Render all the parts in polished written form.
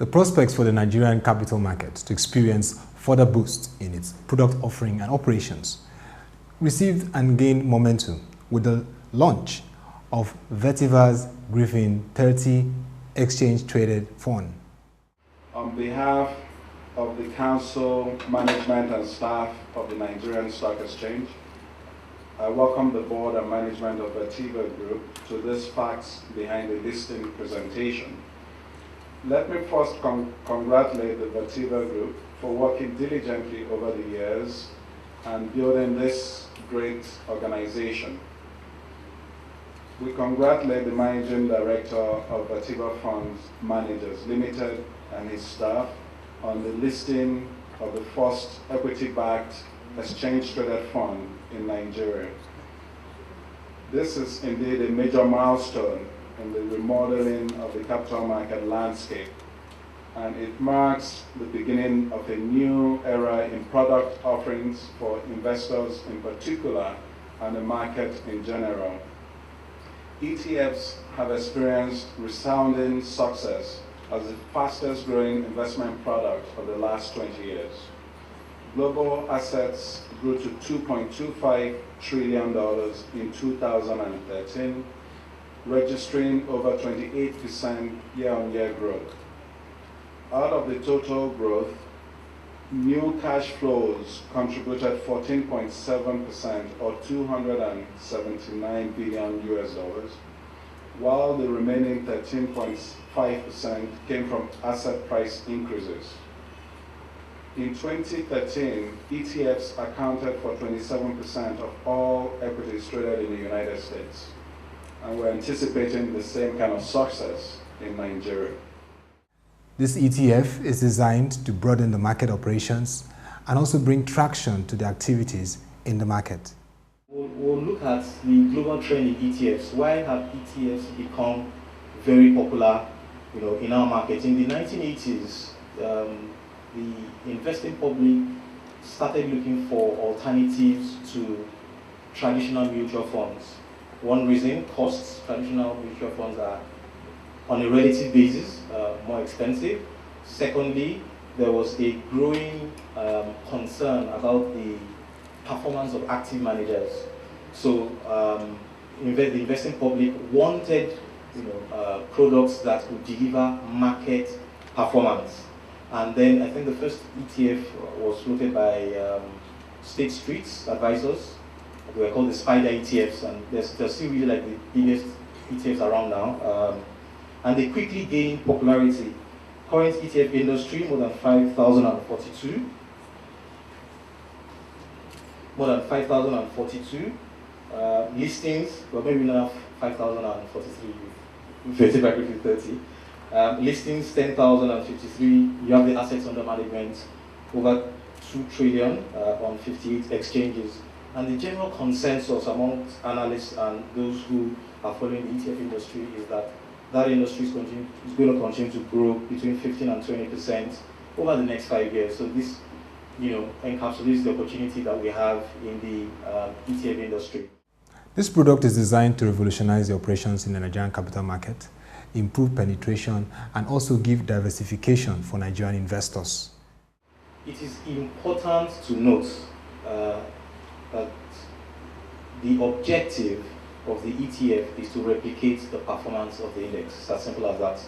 The prospects for the Nigerian capital market to experience further boost in its product offering and operations received and gained momentum with the launch of Vetiva's Griffin 30 exchange-traded fund. On behalf of the Council, Management and staff of the Nigerian Stock Exchange, I welcome the board and management of Vetiva Group to this facts behind the listing presentation. Let me first congratulate the Vetiva Group for working diligently over the years and building this great organization. We congratulate the Managing Director of Vetiva Fund Managers Limited and his staff on the listing of the first equity-backed exchange-traded fund in Nigeria. This is indeed a major milestone in the remodeling of the capital market landscape, and it marks the beginning of a new era in product offerings for investors in particular and the market in general. ETFs have experienced resounding success as the fastest growing investment product of the last 20 years. Global assets grew to $2.25 trillion in 2013, registering over 28% year-on-year growth. Out of the total growth, new cash flows contributed 14.7% or $279 billion US, while the remaining 13.5% came from asset price increases. In 2013, ETFs accounted for 27% of all equities traded in the United States, and we're anticipating the same kind of success in Nigeria. This ETF is designed to broaden the market operations and also bring traction to the activities in the market. We'll look at the global trend in ETFs. Why have ETFs become very popular, in our market? In the 1980s, the investing public started looking for alternatives to traditional mutual funds. One reason, costs. Traditional mutual funds are, on a relative basis, more expensive. Secondly, there was a growing concern about the performance of active managers. So the investing public wanted products that would deliver market performance. And then I think the first ETF was floated by State Street's advisors. They were called the Spider ETFs, and they're still really like the biggest ETFs around now. And they quickly gained popularity. Current ETF industry, more than 5,042. More than 5,042. Listings, well, maybe not 5,043 with Vetiva Griffin 30. Listings 10,053. You have the assets under management over 2 trillion on 58 exchanges. And the general consensus amongst analysts and those who are following the ETF industry is that that industry is going to continue to grow between 15 and 20% over the next 5 years. So this, encapsulates the opportunity that we have in the ETF industry. This product is designed to revolutionize the operations in the Nigerian capital market, improve penetration, and also give diversification for Nigerian investors. It is important to note that the objective of the ETF is to replicate the performance of the index. It's as simple as that.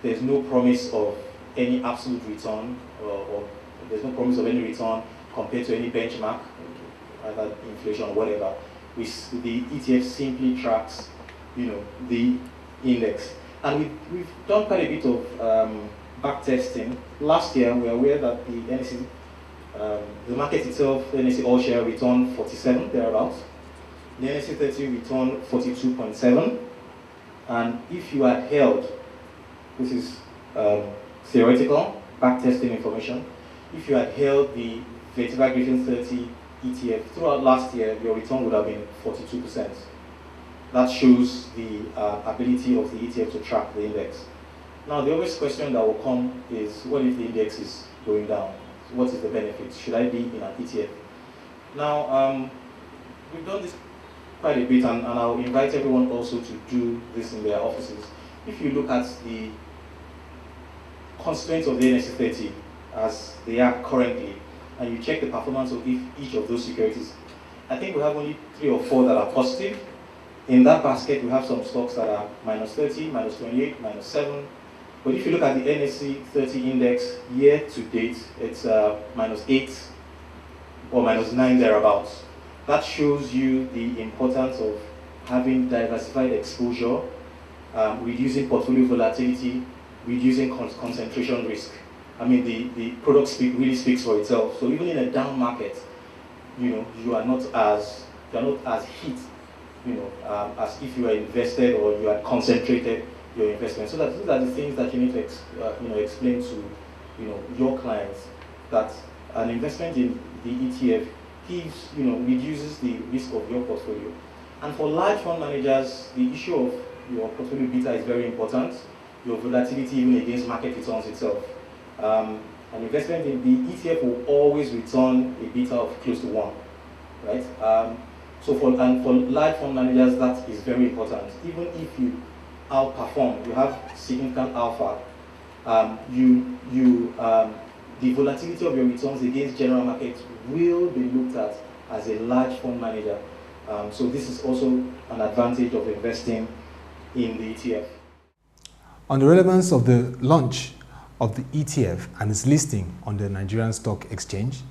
There's no promise of any absolute return, or there's no promise of any return compared to any benchmark, either inflation or whatever. The ETF simply tracks, the index. And we've done quite a bit of back testing. Last year, we were aware that the NSE, the market itself, the NSE all share returned 47, thereabouts. The NSE 30 returned 42.7. And if you had held, this is theoretical, back testing information, if you had held the Vetiva Griffin 30 ETF throughout last year, your return would have been 42%. That shows the ability of the ETF to track the index. Now, the obvious question that will come is, what if the index is going down? What is the benefit? Should I be in an ETF? Now, we've done this quite a bit, and I'll invite everyone also to do this in their offices. If you look at the constituents of the NSE 30 as they are currently, and you check the performance of each of those securities, I think we have only 3 or 4 that are positive. In that basket, we have some stocks that are minus 30, minus 28, minus 7. But if you look at the NSE 30 index year to date, it's minus 8 or minus 9 thereabouts. That shows you the importance of having diversified exposure, reducing portfolio volatility, reducing concentration risk. I mean, the product really speaks for itself. So even in a down market, you are not as hit, as if you are invested or you are concentrated your investment. So these are the things that you need to explain to your clients, that an investment in the ETF reduces the risk of your portfolio. And for large fund managers, the issue of your portfolio beta is very important. Your volatility even against market returns itself. An investment in the ETF will always return a beta of close to 1, right? So for large fund managers, that is very important. Even if you outperform, you have significant alpha, the volatility of your returns against general markets will be looked at as a large fund manager. So this is also an advantage of investing in the ETF. On the relevance of the launch of the ETF and its listing on the Nigerian Stock Exchange,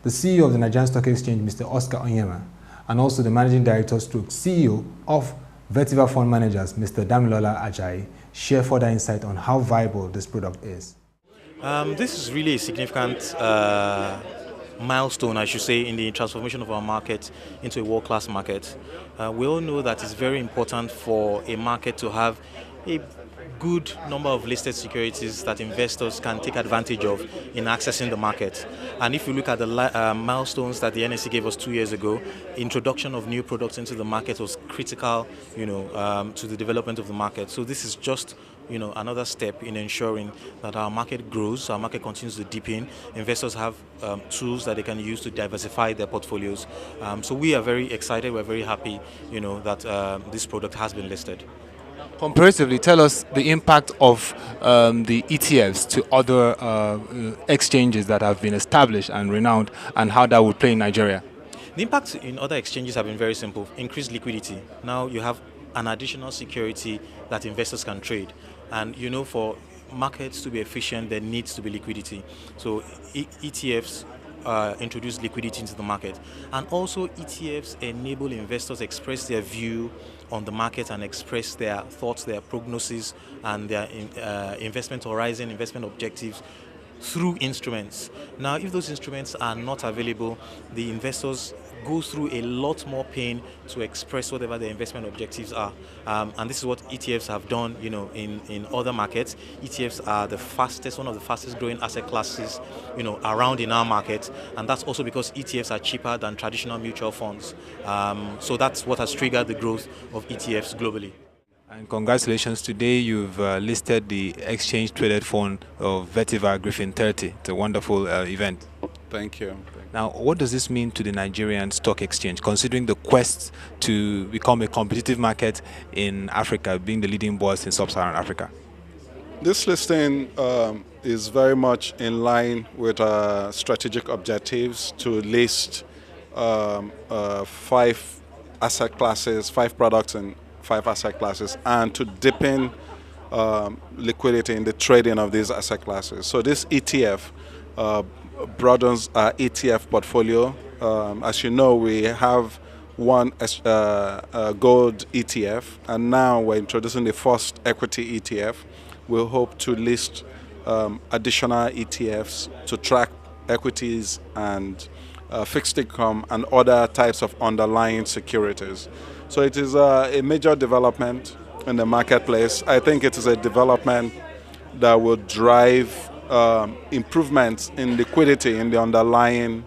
the CEO of the Nigerian Stock Exchange, Mr. Oscar Onyema, and also the Managing Director stroke CEO of Vetiva Fund Managers, Mr. Damilola Ajayi, share further insight on how viable this product is. This is really a significant milestone, I should say, in the transformation of our market into a world-class market. We all know that it's very important for a market to have a good number of listed securities that investors can take advantage of in accessing the market. And if you look at the milestones that the NSE gave us 2 years ago, introduction of new products into the market was critical, to the development of the market. So this is just another step in ensuring that our market grows, our market continues to deepen. Investors have tools that they can use to diversify their portfolios. So we are very excited, we're very happy, that this product has been listed. Comparatively, tell us the impact of the ETFs to other exchanges that have been established and renowned, and how that would play in Nigeria. The impact in other exchanges have been very simple. Increased liquidity. Now you have an additional security that investors can trade. And for markets to be efficient, there needs to be liquidity. So ETFs introduce liquidity into the market. And also ETFs enable investors to express their view on the market and express their thoughts, their prognosis, and their investment horizon, investment objectives through instruments. Now, if those instruments are not available, the investors go through a lot more pain to express whatever their investment objectives are. And this is what ETFs have done, in other markets. ETFs are one of the fastest growing asset classes, around in our market. And that's also because ETFs are cheaper than traditional mutual funds. So that's what has triggered the growth of ETFs globally. And congratulations, today you've listed the exchange-traded fund of Vetiva Griffin 30. It's a wonderful event. Thank you. Now, what does this mean to the Nigerian Stock Exchange, considering the quest to become a competitive market in Africa, being the leading boss in sub-Saharan Africa? This listing is very much in line with our strategic objectives to list 5 asset classes, 5 products in 5 asset classes, and to deepen liquidity in the trading of these asset classes. So this ETF broadens our ETF portfolio. As you know, we have one gold ETF, and now we're introducing the first equity ETF. We'll hope to list additional ETFs to track equities and fixed income and other types of underlying securities. So it is a major development in the marketplace. I think it is a development that will drive improvements in liquidity in the underlying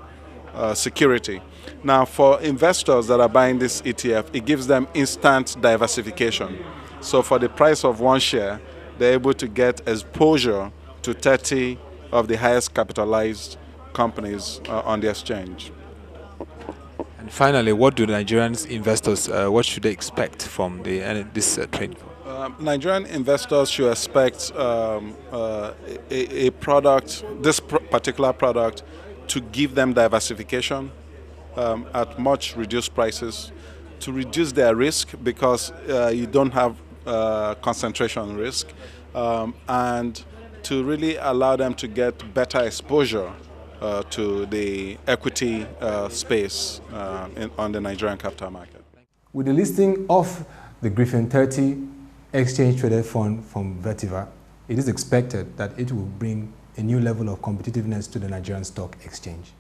security. Now, for investors that are buying this ETF, it gives them instant diversification. So for the price of 1 share, they're able to get exposure to 30 of the highest capitalized companies on the exchange. And finally, what do Nigerian investors, what should they expect from this trade? Nigerian investors should expect a product, this particular product, to give them diversification at much reduced prices, to reduce their risk because you don't have concentration risk, and to really allow them to get better exposure to the equity space on the Nigerian capital market. With the listing of the Griffin 30 exchange-traded fund from Vetiva, it is expected that it will bring a new level of competitiveness to the Nigerian stock exchange.